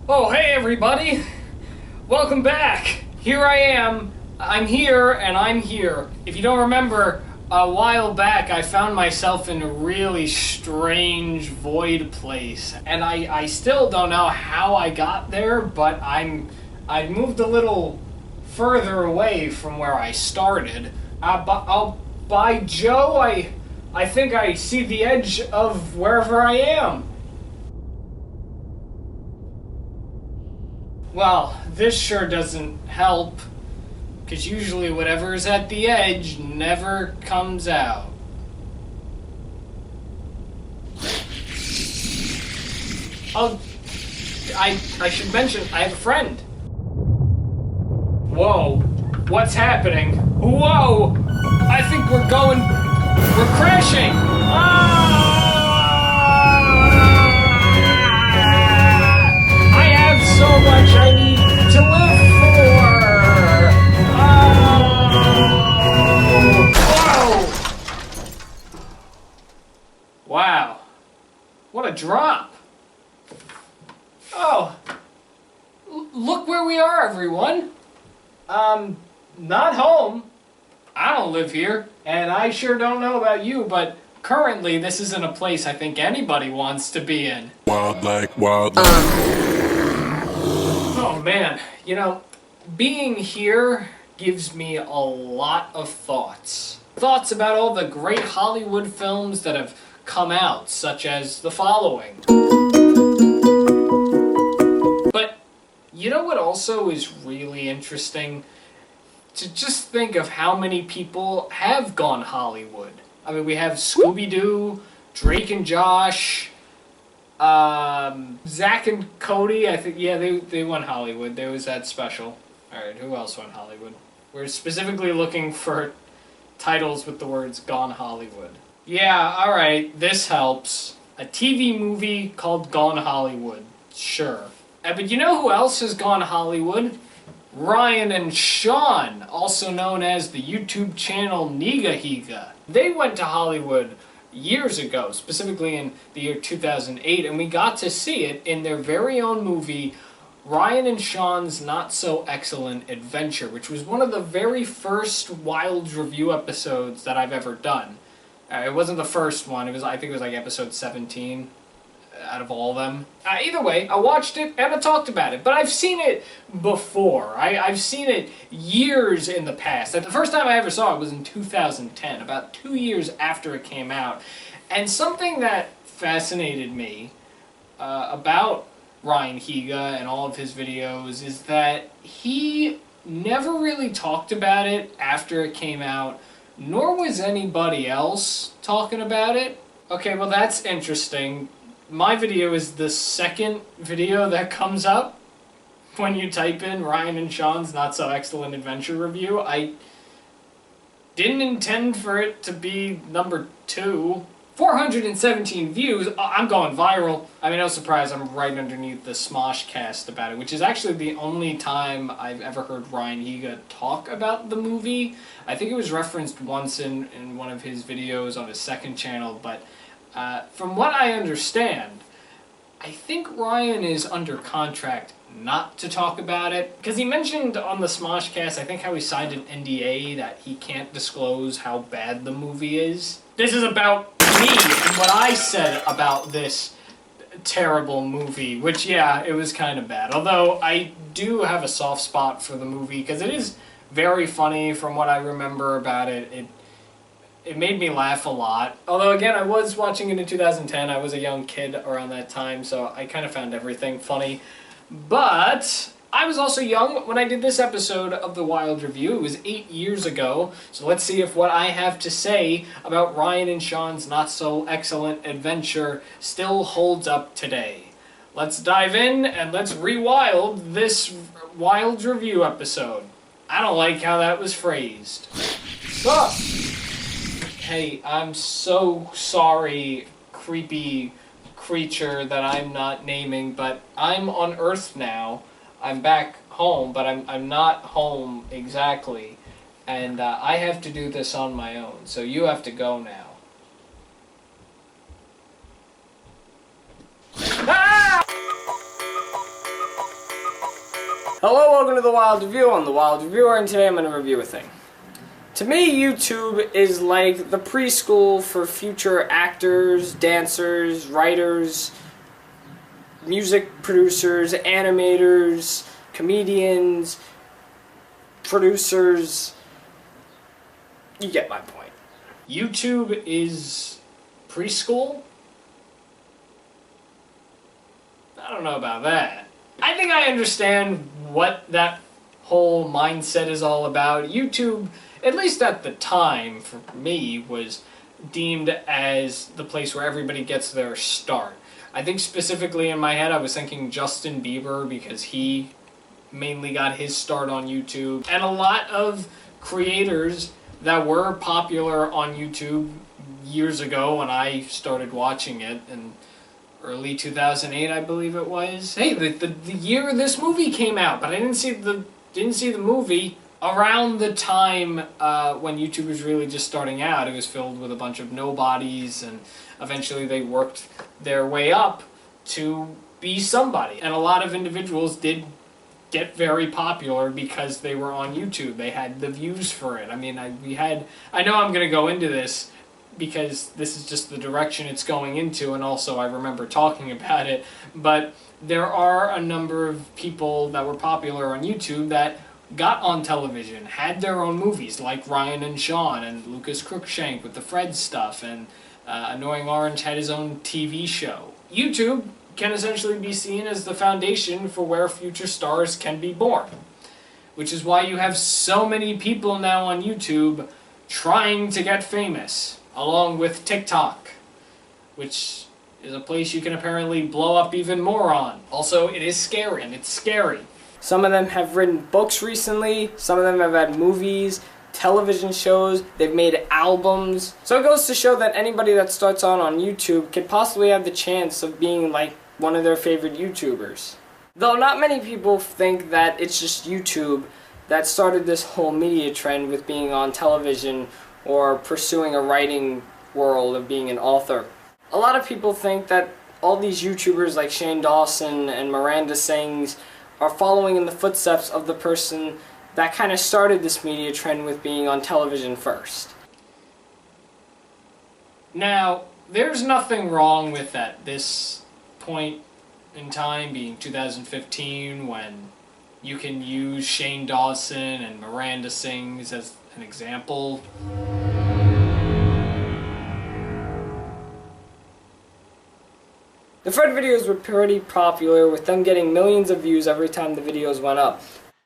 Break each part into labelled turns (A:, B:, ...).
A: Oh, hey everybody! Welcome back! Here I am. I'm here, and I'm here. If you don't remember, a while back I found myself in a really strange void place. And I still don't know how I got there, but I moved a little further away from where I started. By Joe, I think I see the edge of wherever I am. Well, this sure doesn't help, because usually whatever's at the edge never comes out. Oh, I should mention, I have a friend. Whoa, what's happening? Whoa, I think we're crashing! I have so much I need to live for! Whoa! Wow, what a drop! Oh, look where we are, everyone! Not home. I don't live here, and I sure don't know about you, but currently this isn't a place I think anybody wants to be in.
B: Wild like wild.
A: Oh man, you know, being here gives me a lot of thoughts. Thoughts about all the great Hollywood films that have come out, such as the following. But you know what also is really interesting? To just think of how many people have gone Hollywood. I mean, we have Scooby-Doo, Drake and Josh, Zach and Cody, I think, yeah, they won Hollywood. There was that special. Alright, who else won Hollywood? We're specifically looking for titles with the words Gone Hollywood. Yeah, alright, this helps. A TV movie called Gone Hollywood. Sure. But you know who else has gone Hollywood? Ryan and Sean, also known as the YouTube channel Niga Higa. They went to Hollywood years ago, specifically in the year 2008, and we got to see it in their very own movie, Ryan and Sean's Not So Excellent Adventure, which was one of the very first Wilds review episodes that I've ever done. It wasn't the first one, I think it was like episode 17. Out of all of them. Either way, I watched it and I talked about it, but I've seen it before. I've seen it years in the past. The first time I ever saw it was in 2010, about 2 years after it came out. And something that fascinated me about Ryan Higa and all of his videos is that he never really talked about it after it came out, nor was anybody else talking about it. Okay, well that's interesting. My video is the second video that comes up when you type in Ryan and Sean's Not So Excellent Adventure review. I didn't intend for it to be number 2. 417 views. I'm going viral. I mean, no surprise, I'm right underneath the Smoshcast about it, which is actually the only time I've ever heard Ryan Higa talk about the movie. I think it was referenced once in one of his videos on his second channel, but from what I understand, I think Ryan is under contract not to talk about it. Because he mentioned on the Smoshcast, I think how he signed an NDA that he can't disclose how bad the movie is. This is about me and what I said about this terrible movie, which, yeah, it was kind of bad. Although I do have a soft spot for the movie because it is very funny from what I remember about it. It made me laugh a lot. Although, again, I was watching it in 2010. I was a young kid around that time, so I kind of found everything funny. But I was also young when I did this episode of the Wild Review. It was 8 years ago. So let's see if what I have to say about Ryan and Sean's Not So Excellent Adventure still holds up today. Let's dive in and let's rewild this Wild Review episode. I don't like how that was phrased. So, hey, I'm so sorry, creepy creature that I'm not naming, but I'm on Earth now. I'm back home, but I'm not home exactly. And I have to do this on my own, so you have to go now. Ah!
B: Hello, welcome to The Wild Review. I'm The Wild Reviewer, and today I'm going to review a thing. To me, YouTube is like the preschool for future actors, dancers, writers, music producers, animators, comedians, producers. You get my point.
A: YouTube is preschool? I don't know about that. I think I understand what that whole mindset is all about. YouTube, at least at the time, for me, was deemed as the place where everybody gets their start. I think specifically in my head I was thinking Justin Bieber because he mainly got his start on YouTube. And a lot of creators that were popular on YouTube years ago when I started watching it, and early 2008, I believe it was. Hey, the year this movie came out, but I didn't see the movie around the time when YouTube was really just starting out. It was filled with a bunch of nobodies, and eventually they worked their way up to be somebody. And a lot of individuals did get very popular because they were on YouTube. They had the views for it. I mean, I know I'm going to go into this because this is just the direction it's going into, and also I remember talking about it, but there are a number of people that were popular on YouTube that got on television, had their own movies, like Ryan and Sean, and Lucas Cruikshank with the Fred stuff, and Annoying Orange had his own TV show. YouTube can essentially be seen as the foundation for where future stars can be born, which is why you have so many people now on YouTube trying to get famous, along with TikTok, which is a place you can apparently blow up even more on. Also, it is scary, and it's scary.
B: Some of them have written books recently, some of them have had movies, television shows, they've made albums. So it goes to show that anybody that starts on YouTube could possibly have the chance of being like one of their favorite YouTubers. Though not many people think that it's just YouTube that started this whole media trend with being on television or pursuing a writing world of being an author. A lot of people think that all these YouTubers like Shane Dawson and Miranda Sings are following in the footsteps of the person that kind of started this media trend with being on television first.
A: Now, there's nothing wrong with at this point in time, being 2015, when you can use Shane Dawson and Miranda Sings as an example.
B: The Fred videos were pretty popular, with them getting millions of views every time the videos went up.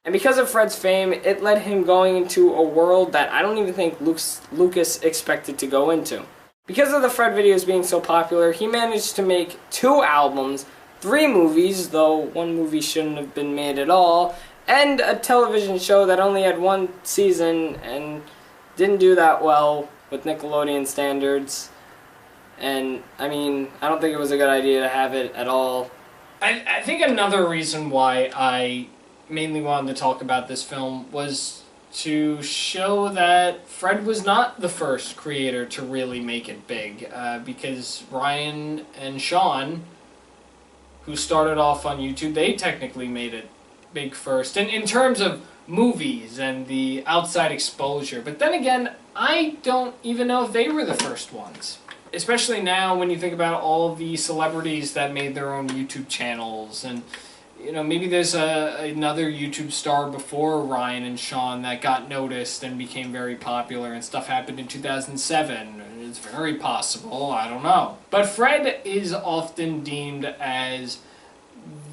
B: And because of Fred's fame, it led him going into a world that I don't even think Lucas expected to go into. Because of the Fred videos being so popular, he managed to make 2 albums, 3 movies, though one movie shouldn't have been made at all, and a television show that only had 1 season and didn't do that well with Nickelodeon standards. And, I mean, I don't think it was a good idea to have it at all.
A: I think another reason why I mainly wanted to talk about this film was to show that Fred was not the first creator to really make it big, because Ryan and Sean, who started off on YouTube, they technically made it big first, and in terms of movies and the outside exposure. But then again, I don't even know if they were the first ones. Especially now when you think about all the celebrities that made their own YouTube channels, and you know, maybe there's another YouTube star before Ryan and Sean that got noticed and became very popular, and stuff happened in 2007. It's very possible, I don't know. But Fred is often deemed as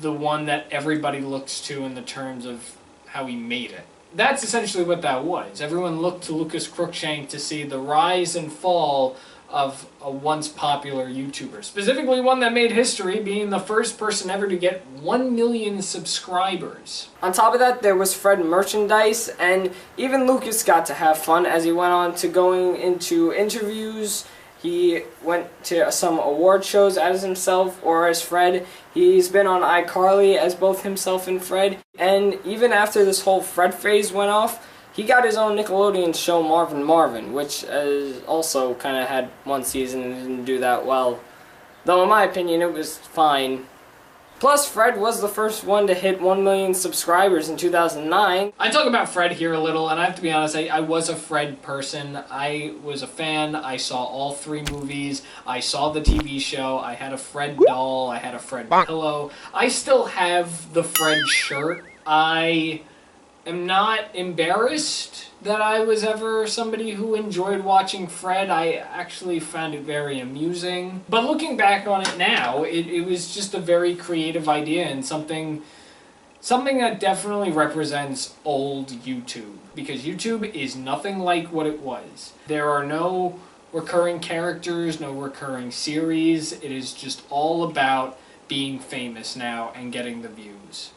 A: the one that everybody looks to in the terms of how he made it. That's essentially what that was. Everyone looked to Lucas Cruikshank to see the rise and fall of a once popular YouTuber. Specifically one that made history, being the first person ever to get 1 million subscribers.
B: On top of that, there was Fred merchandise, and even Lucas got to have fun as he went on to going into interviews. He went to some award shows as himself or as Fred. He's been on iCarly as both himself and Fred. And even after this whole Fred phase went off, he got his own Nickelodeon show, Marvin Marvin, which also kind of had 1 season and didn't do that well. Though in my opinion, it was fine. Plus, Fred was the first one to hit 1 million subscribers in 2009.
A: I talk about Fred here a little, and I have to be honest, I was a Fred person. I was a fan. I saw all 3 movies. I saw the TV show. I had a Fred doll. I had a Fred pillow. I still have the Fred shirt. I am not embarrassed that I was ever somebody who enjoyed watching Fred. I actually found it very amusing. But looking back on it now, it was just a very creative idea and something that definitely represents old YouTube. Because YouTube is nothing like what it was. There are no recurring characters, no recurring series. It is just all about being famous now and getting the views.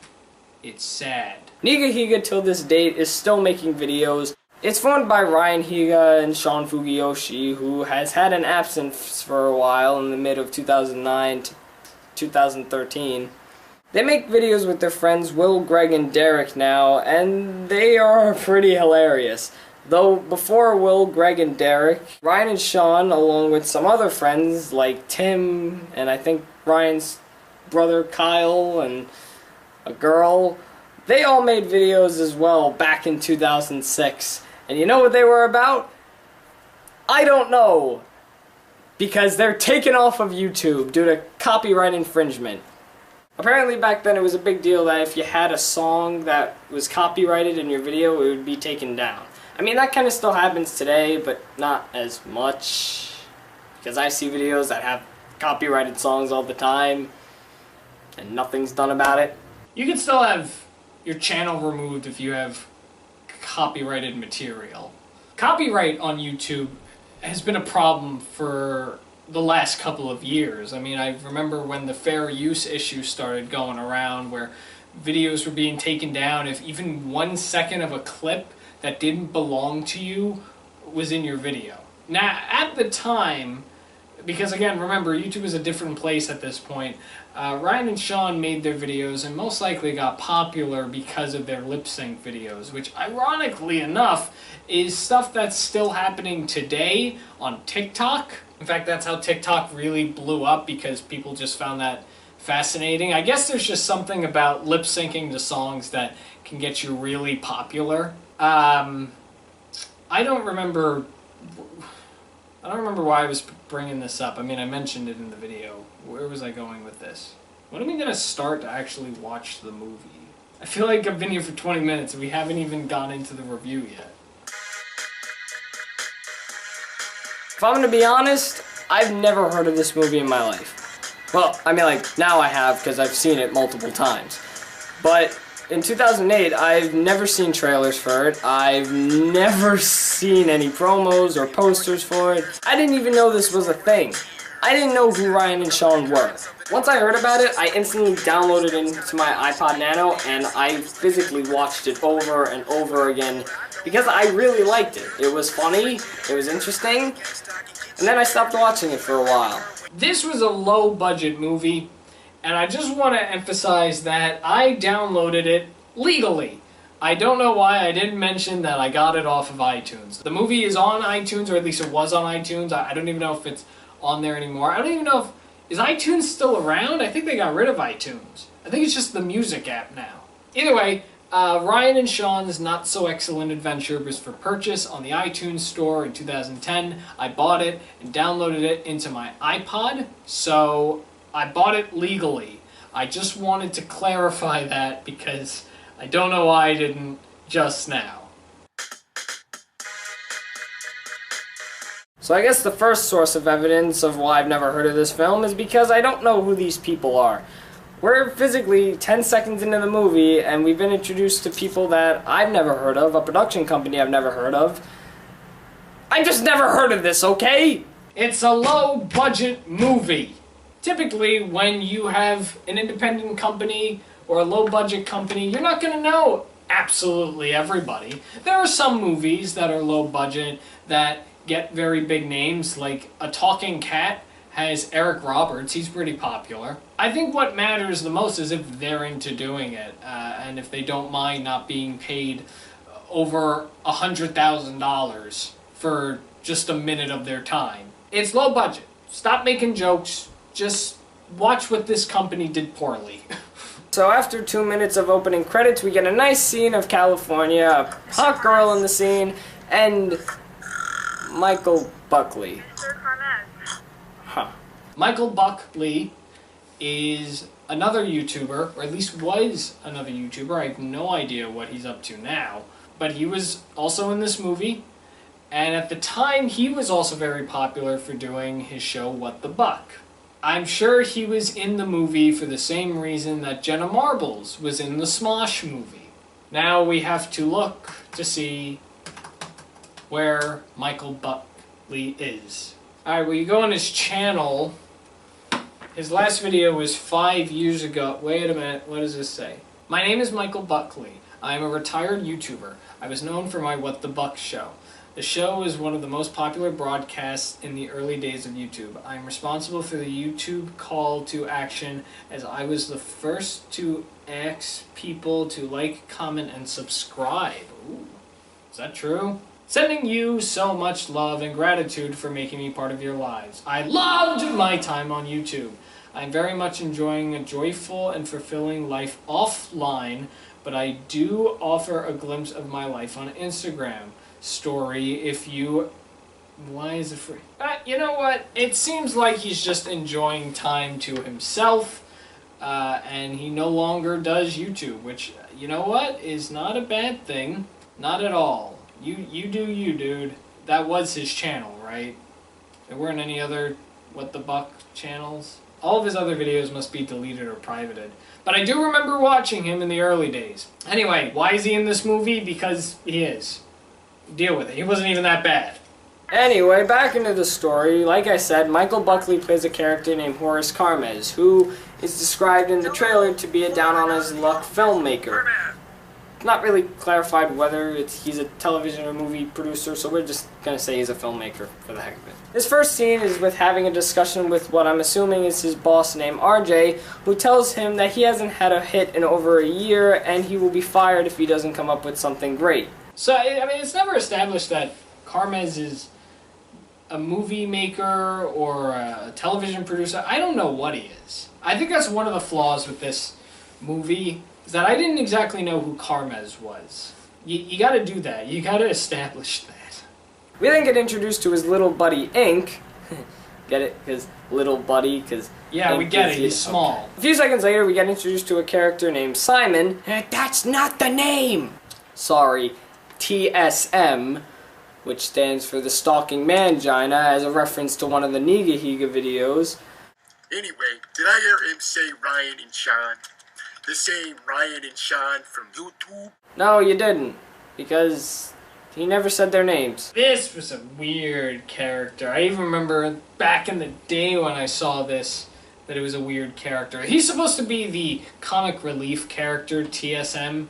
A: It's sad.
B: Nigahiga till this date is still making videos. It's formed by Ryan Higa and Sean Fugiyoshi, who has had an absence for a while in the mid of 2009 to 2013. They make videos with their friends Will, Greg, and Derek now, and they are pretty hilarious. Though before Will, Greg, and Derek, Ryan and Sean, along with some other friends like Tim, and I think Ryan's brother Kyle, and a girl, they all made videos as well back in 2006. And you know what they were about? I don't know. Because they're taken off of YouTube due to copyright infringement. Apparently back then it was a big deal that if you had a song that was copyrighted in your video, it would be taken down. I mean, that kind of still happens today, but not as much. Because I see videos that have copyrighted songs all the time, and nothing's done about it.
A: You can still have your channel removed if you have copyrighted material. Copyright on YouTube has been a problem for the last couple of years. I mean, I remember when the fair use issue started going around where videos were being taken down if even 1 second of a clip that didn't belong to you was in your video. Now, at the time, because again, remember, YouTube is a different place at this point, Ryan and Sean made their videos and most likely got popular because of their lip sync videos, which ironically enough is stuff that's still happening today on TikTok. In fact, that's how TikTok really blew up, because people just found that fascinating. I guess there's just something about lip syncing to songs that can get you really popular. I don't remember why I was bringing this up. I mean, I mentioned it in the video. Where was I going with this? When are we going to start to actually watch the movie? I feel like I've been here for 20 minutes and we haven't even gone into the review yet.
B: If I'm gonna be honest, I've never heard of this movie in my life. Well, I mean, like, now I have, because I've seen it multiple times. But in 2008, I've never seen trailers for it. I've never seen any promos or posters for it. I didn't even know this was a thing. I didn't know who Ryan and Sean were. Once I heard about it, I instantly downloaded it into my iPod Nano, and I physically watched it over and over again because I really liked it. It was funny, it was interesting, and then I stopped watching it for a while.
A: This was a low-budget movie, and I just want to emphasize that I downloaded it legally. I don't know why I didn't mention that I got it off of iTunes. The movie is on iTunes, or at least it was on iTunes. I don't even know if it's on there anymore. I don't even know if... Is iTunes still around? I think they got rid of iTunes. I think it's just the music app now. Either way, Ryan and Sean's Not So Excellent Adventure was for purchase on the iTunes store in 2010. I bought it and downloaded it into my iPod, so I bought it legally. I just wanted to clarify that because I don't know why I didn't just now.
B: So I guess the first source of evidence of why I've never heard of this film is because I don't know who these people are. We're physically 10 seconds into the movie, and we've been introduced to people that I've never heard of, a production company I've never heard of. I just never heard of this, okay?
A: It's a low-budget movie. Typically, when you have an independent company or a low-budget company, you're not going to know absolutely everybody. There are some movies that are low-budget that get very big names, like A Talking Cat has Eric Roberts. He's pretty popular. I think what matters the most is if they're into doing it, and if they don't mind not being paid over $100,000 for just a minute of their time. It's low budget. Stop making jokes. Just watch what this company did poorly.
B: So after 2 minutes of opening credits, we get a nice scene of California, a hot girl in the scene, and Michael Buckley. Huh.
A: Michael Buckley is another YouTuber, or at least was another YouTuber. I have no idea what he's up to now. But he was also in this movie, and at the time he was also very popular for doing his show What the Buck. I'm sure he was in the movie for the same reason that Jenna Marbles was in the Smosh movie. Now we have to look to see where Michael Buckley is. Alright, well, you go on his channel. His last video was 5 years ago. Wait a minute, what does this say? My name is Michael Buckley. I am a retired YouTuber. I was known for my What the Buck show. The show was one of the most popular broadcasts in the early days of YouTube. I am responsible for the YouTube call to action, as I was the first to ask people to like, comment, and subscribe. Ooh, is that true? Sending you so much love and gratitude for making me part of your lives. I loved my time on YouTube. I'm very much enjoying a joyful and fulfilling life offline, but I do offer a glimpse of my life on Instagram story if you... Why is it free? You know what? It seems like he's just enjoying time to himself, and he no longer does YouTube, which, you know what, is not a bad thing. Not at all. You do you, dude. That was his channel, right? There weren't any other What the Buck channels. All of his other videos must be deleted or privated. But I do remember watching him in the early days. Anyway, why is he in this movie? Because he is. Deal with it. He wasn't even that bad.
B: Anyway, back into the story. Like I said, Michael Buckley plays a character named Horace Carmez, who is described in the trailer to be a down-on-his-luck filmmaker. Not really clarified whether he's a television or movie producer, so we're just going to say he's a filmmaker for the heck of it. His first scene is with having a discussion with what I'm assuming is his boss named RJ, who tells him that he hasn't had a hit in over a year and he will be fired if he doesn't come up with something great.
A: So, I mean, it's never established that Carmez is a movie maker or a television producer. I don't know what he is. I think that's one of the flaws with this movie, is that I didn't exactly know who Carmez was. You gotta do that. You gotta establish that.
B: We then get introduced to his little buddy, Ink. Get it? Because little buddy, because...
A: Yeah, we get it. He's small.
B: Okay. A few seconds later, we get introduced to a character named Simon. That's not the name! Sorry, TSM, which stands for the Stalking Mangina, as a reference to one of the Niga Higa videos.
C: Anyway, did I hear him say Ryan and Sean? The same Ryan and Sean from YouTube?
B: No, you didn't, because he never said their names.
A: This was a weird character. I even remember back in the day when I saw this, that it was a weird character. He's supposed to be the comic relief character, TSM,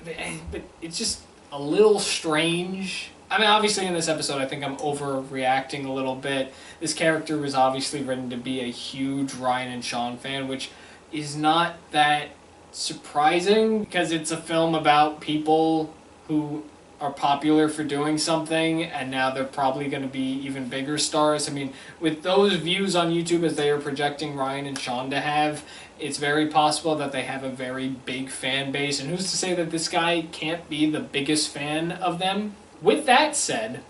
A: but it's just a little strange. I mean, obviously in this episode I think I'm overreacting a little bit. This character was obviously written to be a huge Ryan and Sean fan, which is not that surprising because it's a film about people who are popular for doing something and now they're probably going to be even bigger stars. I mean, with those views on YouTube as they are projecting Ryan and Sean to have, it's very possible that they have a very big fan base, and who's to say that this guy can't be the biggest fan of them? With that said...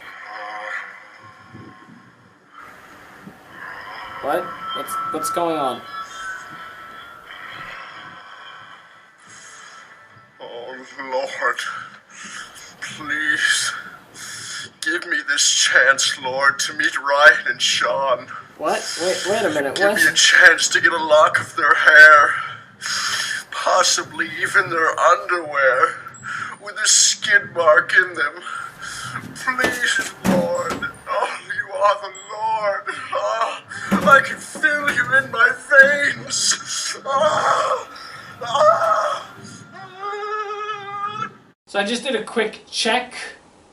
B: What? What's going on?
C: Oh, Lord. Please. Give me this chance, Lord, to meet Ryan and Sean.
B: What? Wait a minute,
C: Give
B: what?
C: me a chance to get a lock of their hair. Possibly even their underwear. With a skid mark in them. Please, Lord. Oh, you are the Lord. Oh, I can feel you in my veins. Oh, oh.
A: So I just did a quick check.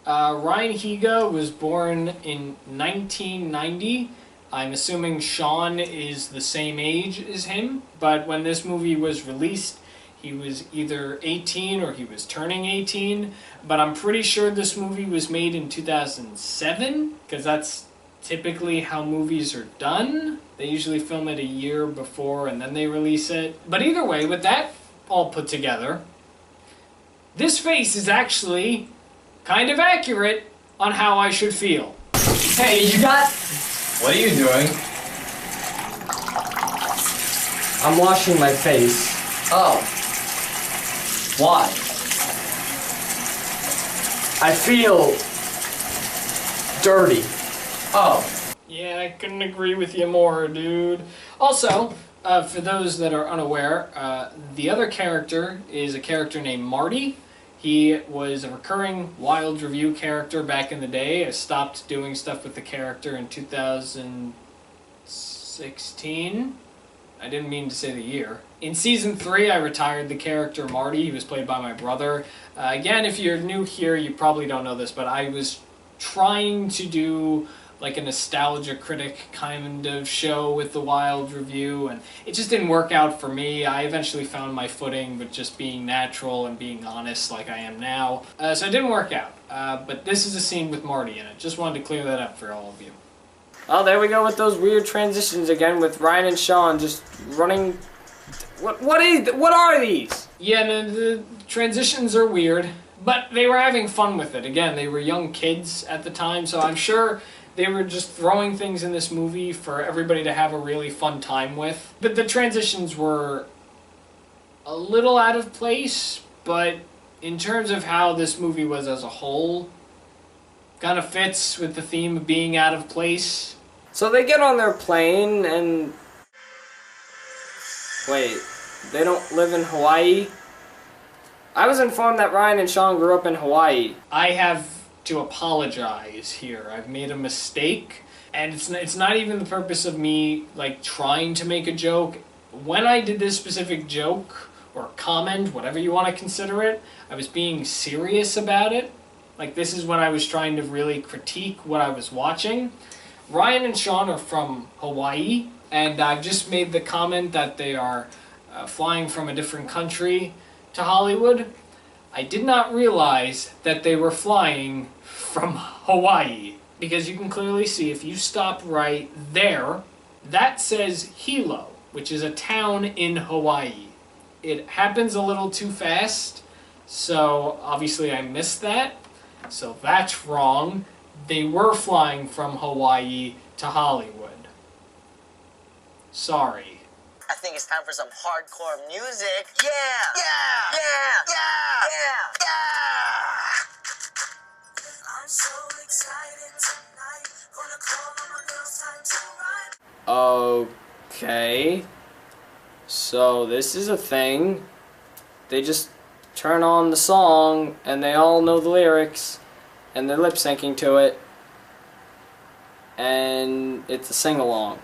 A: Ryan Higa was born in 1990. I'm assuming Sean is the same age as him, but when this movie was released, he was either 18 or he was turning 18, but I'm pretty sure this movie was made in 2007, because that's typically how movies are done. They usually film it a year before and then they release it. But either way, with that all put together, this face is actually kind of accurate on how I should feel.
B: Hey, you got...
D: What are you doing?
B: I'm washing my face.
D: Oh. Why?
B: I feel... dirty.
D: Oh.
A: Yeah, I couldn't agree with you more, dude. Also, for those that are unaware, the other character is a character named Marty. He was a recurring Wild Review character back in the day. I stopped doing stuff with the character in 2016. I didn't mean to say the year. In Season 3, I retired the character Marty. He was played by my brother. Again, if you're new here, you probably don't know this, but I was trying to do like a nostalgia critic kind of show with the Wild Review, and it just didn't work out for me. I eventually found my footing with just being natural and being honest like I am now. So it didn't work out. But this is a scene with Marty in it. Just wanted to clear that up for all of you.
B: Oh, there we go with those weird transitions again with Ryan and Sean just running... What are these?
A: Yeah, the transitions are weird, but they were having fun with it. Again, they were young kids at the time, so I'm sure they were just throwing things in this movie for everybody to have a really fun time with. But the transitions were a little out of place, but in terms of how this movie was as a whole, kind of fits with the theme of being out of place.
B: So they get on their plane and... Wait, they don't live in Hawaii? I was informed that Ryan and Sean grew up in Hawaii.
A: I have to apologize here. I've made a mistake, and it's not even the purpose of me like trying to make a joke. When I did this specific joke or comment, whatever you want to consider it, I was being serious about it. Like, this is when I was trying to really critique what I was watching. Ryan and Sean are from Hawaii, and I've just made the comment that they are flying from a different country to Hollywood. I did not realize that they were flying from Hawaii, because you can clearly see if you stop right there, that says Hilo, which is a town in Hawaii. It happens a little too fast, so obviously I missed that, so that's wrong. They were flying from Hawaii to Hollywood. Sorry.
E: I think it's time for some hardcore music. Yeah! Yeah! Yeah! Yeah! Yeah! Yeah! I'm so excited tonight. Gonna call on my girls, time to ride.
B: Okay. So this is a thing. They just turn on the song and they all know the lyrics and they're lip syncing to it. And it's a sing-along.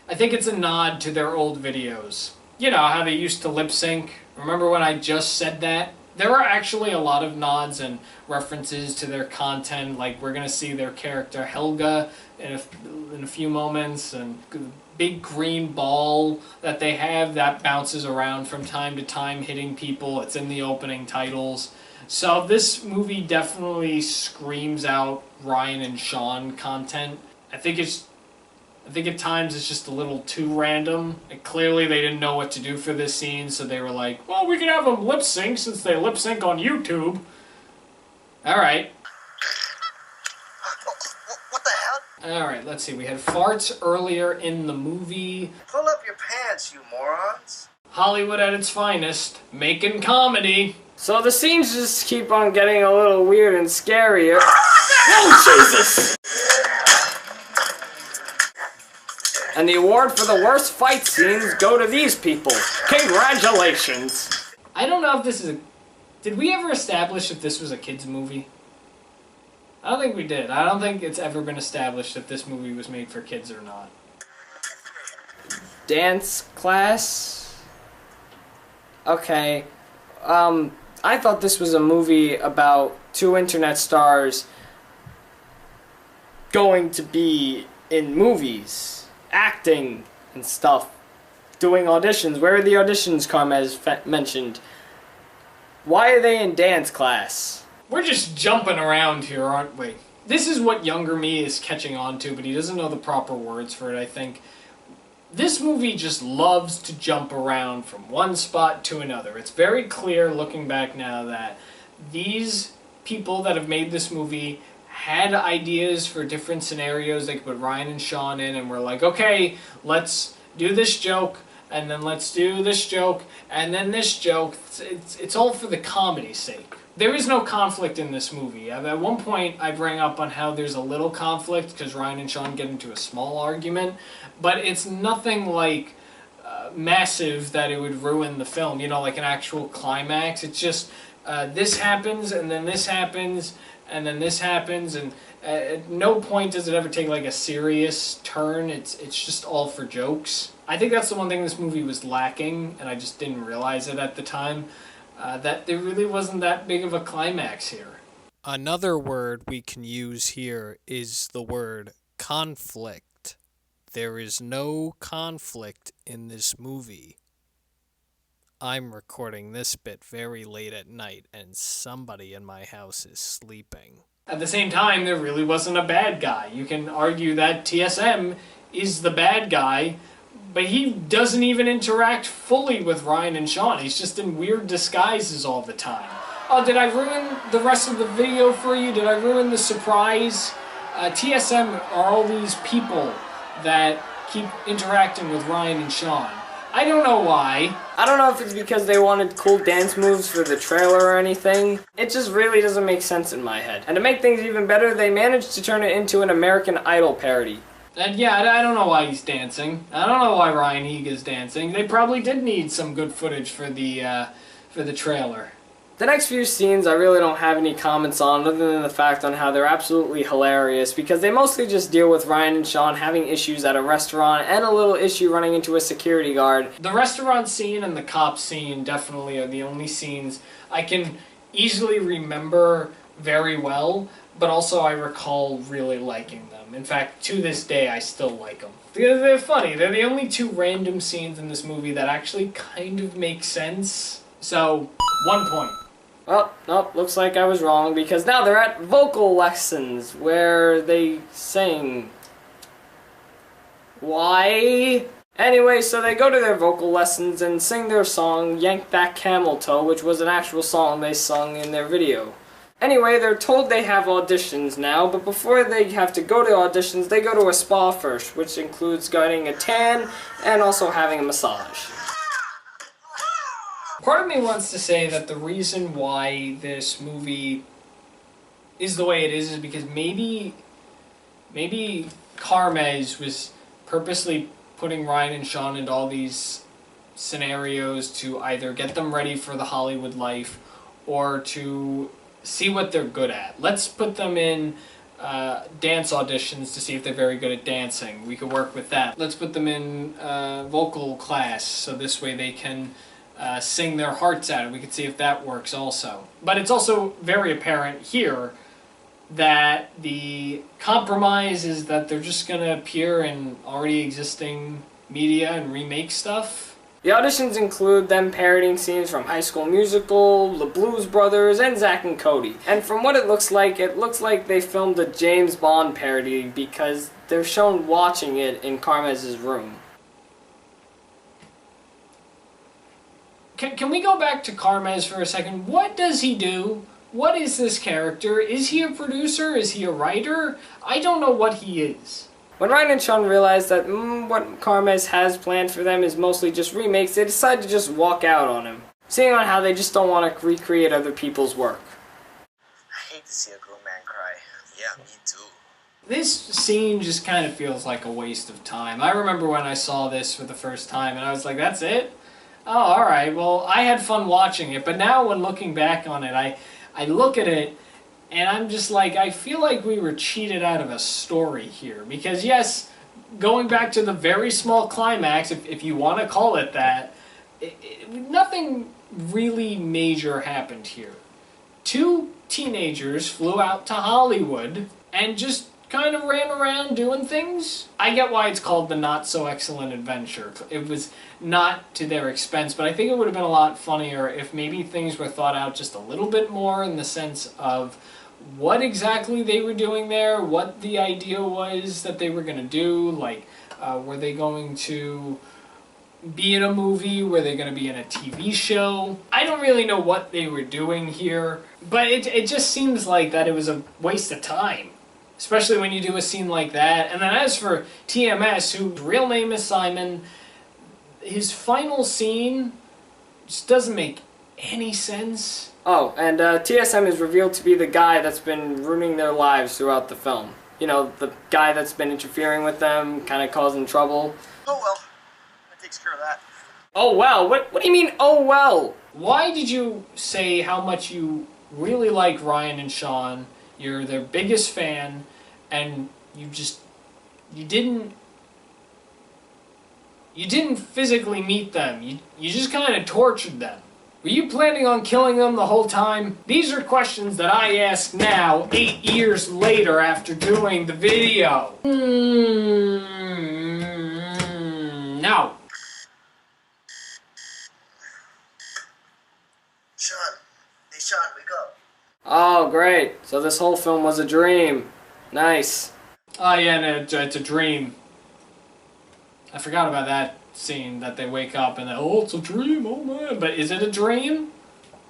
A: I think it's a nod to their old videos. You know, how they used to lip sync. Remember when I just said that? There are actually a lot of nods and references to their content, like we're going to see their character Helga in a few moments, and the big green ball that they have that bounces around from time to time hitting people. It's in the opening titles. So this movie definitely screams out Ryan and Sean content. I think at times it's just a little too random. And clearly they didn't know what to do for this scene, so they were like, well, we can have them lip sync since they lip sync on YouTube. Alright.
E: What the hell?
A: Alright, let's see. We had farts earlier in the movie.
E: Pull up your pants, you morons.
A: Hollywood at its finest. Making comedy.
B: So the scenes just keep on getting a little weird and scarier. Oh, Jesus! And the award for the worst fight scenes go to these people. Congratulations!
A: I don't know if this is a... Did we ever establish if this was a kid's movie? I don't think we did. I don't think it's ever been established if this movie was made for kids or not.
B: Dance class? Okay. I thought this was a movie about two internet stars going to be in movies, acting and stuff, doing auditions. Where did the auditions come, as mentioned? Why are they in dance class?
A: We're just jumping around here, aren't we? this is what younger me is catching on to, but he doesn't know the proper words for it, I think. This movie just loves to jump around from one spot to another. It's very clear looking back now that these people that have made this movie had ideas for different scenarios they could put Ryan and Sean in, and we're like, okay, let's do this joke, and then let's do this joke, and then this joke. It's all for the comedy's sake. There is no conflict in this movie. At one point, I bring up on how there's a little conflict because Ryan and Sean get into a small argument, but it's nothing like massive that it would ruin the film, you know, like an actual climax. It's just this happens, and then this happens, and then this happens, and at no point does it ever take like a serious turn. It's just all for jokes. I think that's the one thing this movie was lacking, and I just didn't realize it at the time. That there really wasn't that big of a climax here.
F: Another word we can use here is the word conflict. There is no conflict in this movie. I'm recording this bit very late at night, and somebody in my house is sleeping.
A: At the same time, there really wasn't a bad guy. You can argue that TSM is the bad guy, but he doesn't even interact fully with Ryan and Sean. He's just in weird disguises all the time. Oh, did I ruin the rest of the video for you? Did I ruin the surprise? TSM are all these people that keep interacting with Ryan and Sean. I don't know why.
B: I don't know if it's because they wanted cool dance moves for the trailer or anything. It just really doesn't make sense in my head. And to make things even better, they managed to turn it into an American Idol parody.
A: And yeah, I don't know why he's dancing. I don't know why Ryan Higa's dancing. They probably did need some good footage for the trailer.
B: The next few scenes I really don't have any comments on other than the fact on how they're absolutely hilarious because they mostly just deal with Ryan and Sean having issues at a restaurant and a little issue running into a security guard.
A: The restaurant scene and the cop scene definitely are the only scenes I can easily remember very well, but also I recall really liking them. In fact, to this day, I still like them. They're funny. They're the only two random scenes in this movie that actually kind of make sense. So, 1 point.
B: Well, nope, looks like I was wrong because now they're at vocal lessons where they sing. Why? Anyway, so they go to their vocal lessons and sing their song, Yank Back Camel Toe, which was an actual song they sung in their video. Anyway, they're told they have auditions now, but before they have to go to auditions, they go to a spa first, which includes getting a tan and also having a massage.
A: Part of me wants to say that the reason why this movie is the way it is because maybe Carmez was purposely putting Ryan and Sean into all these scenarios to either get them ready for the Hollywood life or to see what they're good at. Let's put them in dance auditions to see if they're very good at dancing. We could work with that. Let's put them in vocal class so this way they can sing their hearts out, and we could see if that works also. But it's also very apparent here that the compromise is that they're just going to appear in already existing media and remake stuff.
B: The auditions include them parodying scenes from High School Musical, The Blues Brothers, and Zack and Cody. And from what it looks like they filmed a James Bond parody because they're shown watching it in Carmez's room.
A: Can we go back to Carmez for a second? What does he do? What is this character? Is he a producer? Is he a writer? I don't know what he is.
B: When Ryan and Sean realize that what Carmez has planned for them is mostly just remakes, they decide to just walk out on him, seeing on how they just don't want to recreate other people's work.
E: I hate to see a grown man cry. Yeah, me too.
A: This scene just kind of feels like a waste of time. I remember when I saw this for the first time and I was like, that's it? Oh, alright, well, I had fun watching it, but now when looking back on it, I look at it and I'm just like, I feel like we were cheated out of a story here. Because yes, going back to the very small climax, if you want to call it that, nothing really major happened here. Two teenagers flew out to Hollywood and just kind of ran around doing things. I get why it's called the Not So Excellent Adventure. It was not to their expense, but I think it would have been a lot funnier if maybe things were thought out just a little bit more in the sense of what exactly they were doing there, what the idea was that they were going to do. Like, were they going to be in a movie? Were they going to be in a TV show? I don't really know what they were doing here, but it just seems like that it was a waste of time. Especially when you do a scene like that. And then as for TMS, whose real name is Simon, his final scene just doesn't make any sense.
B: Oh, and TSM is revealed to be the guy that's been ruining their lives throughout the film. You know, the guy that's been interfering with them, kind of causing trouble.
E: Oh well, that takes care of that.
B: Oh, well, what do you mean, oh, well?
A: Why did you say how much you really like Ryan and Sean? You're their biggest fan, and you didn't physically meet them. You just kind of tortured them. Were you planning on killing them the whole time? These are questions that I ask now, 8 years later after doing the video. No.
E: Sean. Hey, Sean, wake up.
B: Oh, great. So this whole film was a dream. Nice.
A: Oh yeah, no, it's a dream. I forgot about that scene that they wake up and oh, it's a dream, oh man. But is it a dream?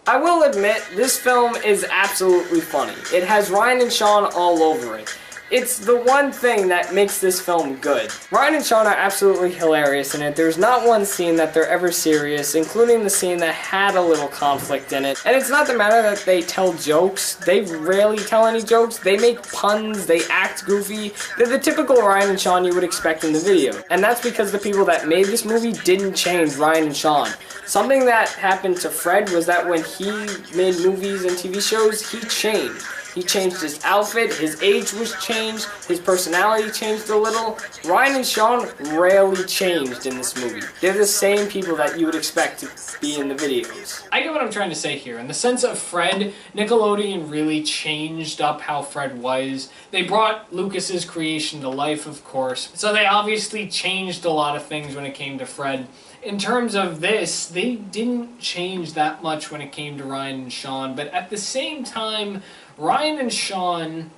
B: I will admit, this film is absolutely funny. It has Ryan and Sean all over it. It's the one thing that makes this film good. Ryan and Sean are absolutely hilarious in it. There's not one scene that they're ever serious, including the scene that had a little conflict in it. And it's not the matter that they tell jokes. They rarely tell any jokes. They make puns. They act goofy. They're the typical Ryan and Sean you would expect in the video. And that's because the people that made this movie didn't change Ryan and Sean. Something that happened to Fred was that when he made movies and TV shows, he changed. He changed his outfit, his age was changed, his personality changed a little. Ryan and Sean rarely changed in this movie. They're the same people that you would expect to be in the videos.
A: I get what I'm trying to say here. In the sense of Fred, Nickelodeon really changed up how Fred was. They brought Lucas's creation to life, of course. So they obviously changed a lot of things when it came to Fred. In terms of this, they didn't change that much when it came to Ryan and Sean, but at the same time, Ryan and Sean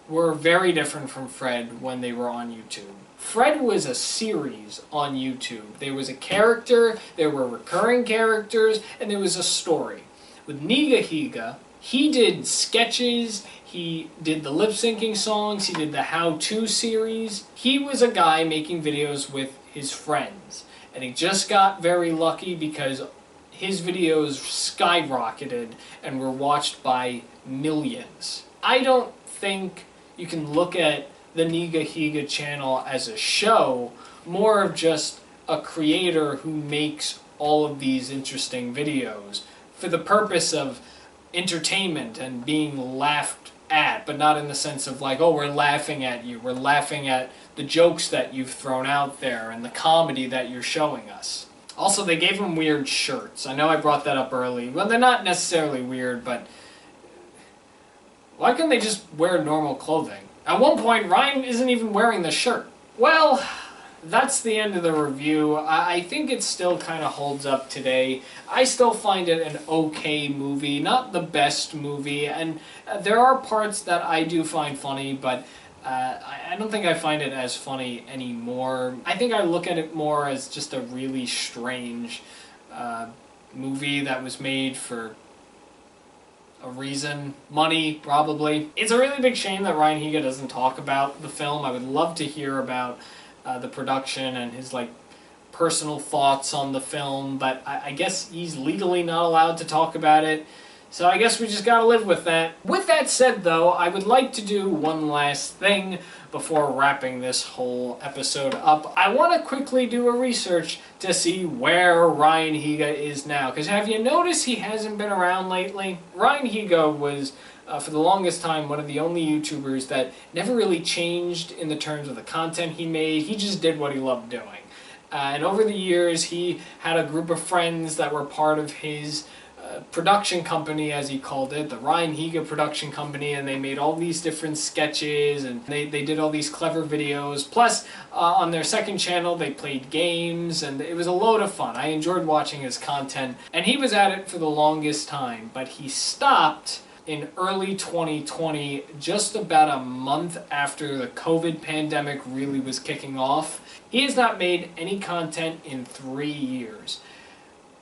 A: were very different from Fred when they were on YouTube. Fred was a series on YouTube. There was a character, there were recurring characters, and there was a story. With Niga Higa, he did sketches, he did the lip-syncing songs, he did the how-to series. He was a guy making videos with his friends. And he just got very lucky because his videos skyrocketed and were watched by millions. I don't think you can look at the Niga Higa channel as a show, more of just a creator who makes all of these interesting videos for the purpose of entertainment and being laughed at, but not in the sense of like, oh, we're laughing at you, we're laughing at the jokes that you've thrown out there and the comedy that you're showing us. Also, they gave him weird shirts. I know I brought that up early. Well, they're not necessarily weird, but why couldn't they just wear normal clothing? At one point, Ryan isn't even wearing the shirt. Well, that's the end of the review. I think it still kind of holds up today. I still find it an okay movie, not the best movie, and there are parts that I do find funny, but I don't think I find it as funny anymore. I think I look at it more as just a really strange movie that was made for a reason. Money, probably. It's a really big shame that Ryan Higa doesn't talk about the film. I would love to hear about the production and his personal thoughts on the film, but I guess he's legally not allowed to talk about it. So I guess we just gotta live with that. With that said, though, I would like to do one last thing before wrapping this whole episode up. I want to quickly do a research to see where Ryan Higa is now. Because have you noticed he hasn't been around lately? Ryan Higa was, for the longest time, one of the only YouTubers that never really changed in the terms of the content he made. He just did what he loved doing. And over the years, he had a group of friends that were part of his production company, as he called it, the Ryan Higa production company, and they made all these different sketches and they did all these clever videos. Plus, on their second channel, they played games, and it was a load of fun. I enjoyed watching his content, and he was at it for the longest time, but he stopped in early 2020, just about a month after the COVID pandemic really was kicking off. He has not made any content in 3 years.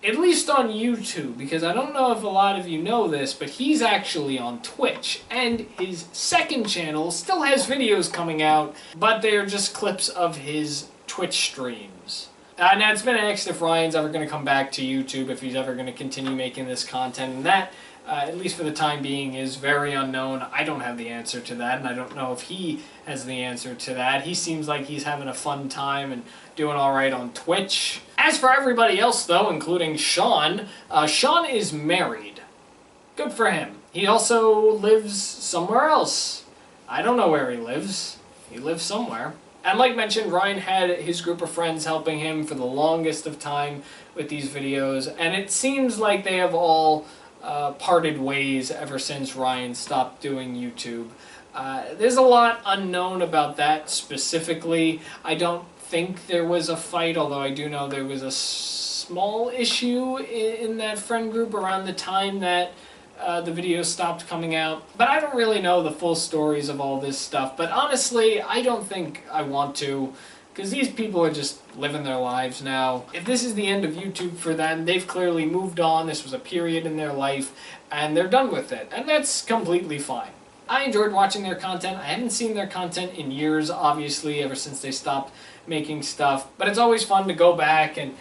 A: At least on YouTube, because I don't know if a lot of you know this, but he's actually on Twitch, and his second channel still has videos coming out, but they are just clips of his Twitch streams. Now, it's been asked if Ryan's ever going to come back to YouTube, if he's ever going to continue making this content, and that, at least for the time being, is very unknown. I don't have the answer to that, and I don't know if he has the answer to that. He seems like he's having a fun time and doing alright on Twitch. As for everybody else, though, including Sean, Sean is married. Good for him. He also lives somewhere else. I don't know where he lives. He lives somewhere. And like mentioned, Ryan had his group of friends helping him for the longest of time with these videos, and it seems like they have all parted ways ever since Ryan stopped doing YouTube. There's a lot unknown about that specifically. I don't think there was a fight, although I do know there was a small issue in that friend group around the time that the videos stopped coming out. But I don't really know the full stories of all this stuff. But honestly, I don't think I want to, because these people are just living their lives now. If this is the end of YouTube for them, they've clearly moved on. This was a period in their life, and they're done with it. And that's completely fine. I enjoyed watching their content. I haven't seen their content in years, obviously, ever since they stopped making stuff. But it's always fun to go back and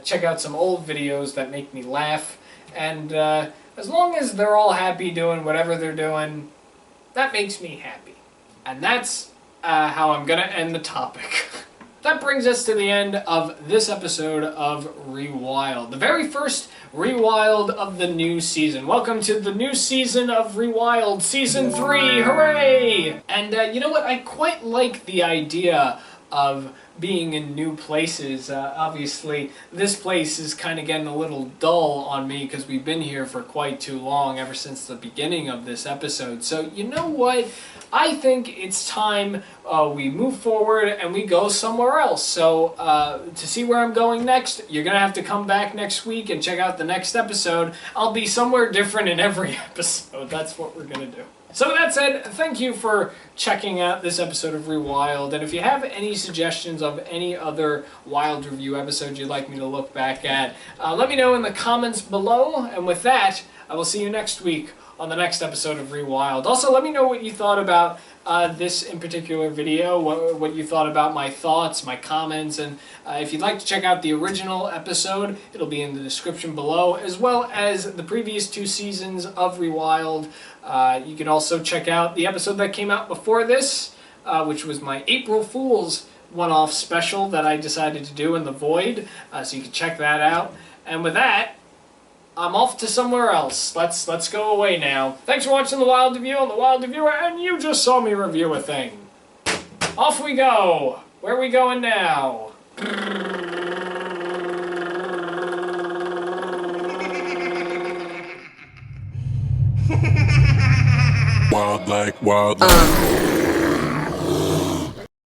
A: check out some old videos that make me laugh. And as long as they're all happy doing whatever they're doing, that makes me happy. And that's how I'm going to end the topic. That brings us to the end of this episode of Rewild. The very first Rewild of the new season. Welcome to the new season of Rewild, Season 3, hooray! And you know what, I quite like the idea of being in new places. Obviously, this place is kind of getting a little dull on me because we've been here for quite too long, ever since the beginning of this episode. So, you know what? I think it's time we move forward and we go somewhere else. So, to see where I'm going next, you're going to have to come back next week and check out the next episode. I'll be somewhere different in every episode. That's what we're going to do. So with that said, thank you for checking out this episode of Rewild, and if you have any suggestions of any other Wild Review episodes you'd like me to look back at, let me know in the comments below, and with that, I will see you next week on the next episode of Rewild. Also, let me know what you thought about this in particular video, what you thought about my thoughts, my comments, and if you'd like to check out the original episode, it'll be in the description below, as well as the previous 2 seasons of Rewild. You can also check out the episode that came out before this, which was my April Fool's one-off special that I decided to do in the Void, so you can check that out. And with that, I'm off to somewhere else. Let's go away now. Thanks for watching The Wild Review on The Wild Reviewer, and you just saw me review a thing. Off we go! Where are we going now?
C: Wild like wild.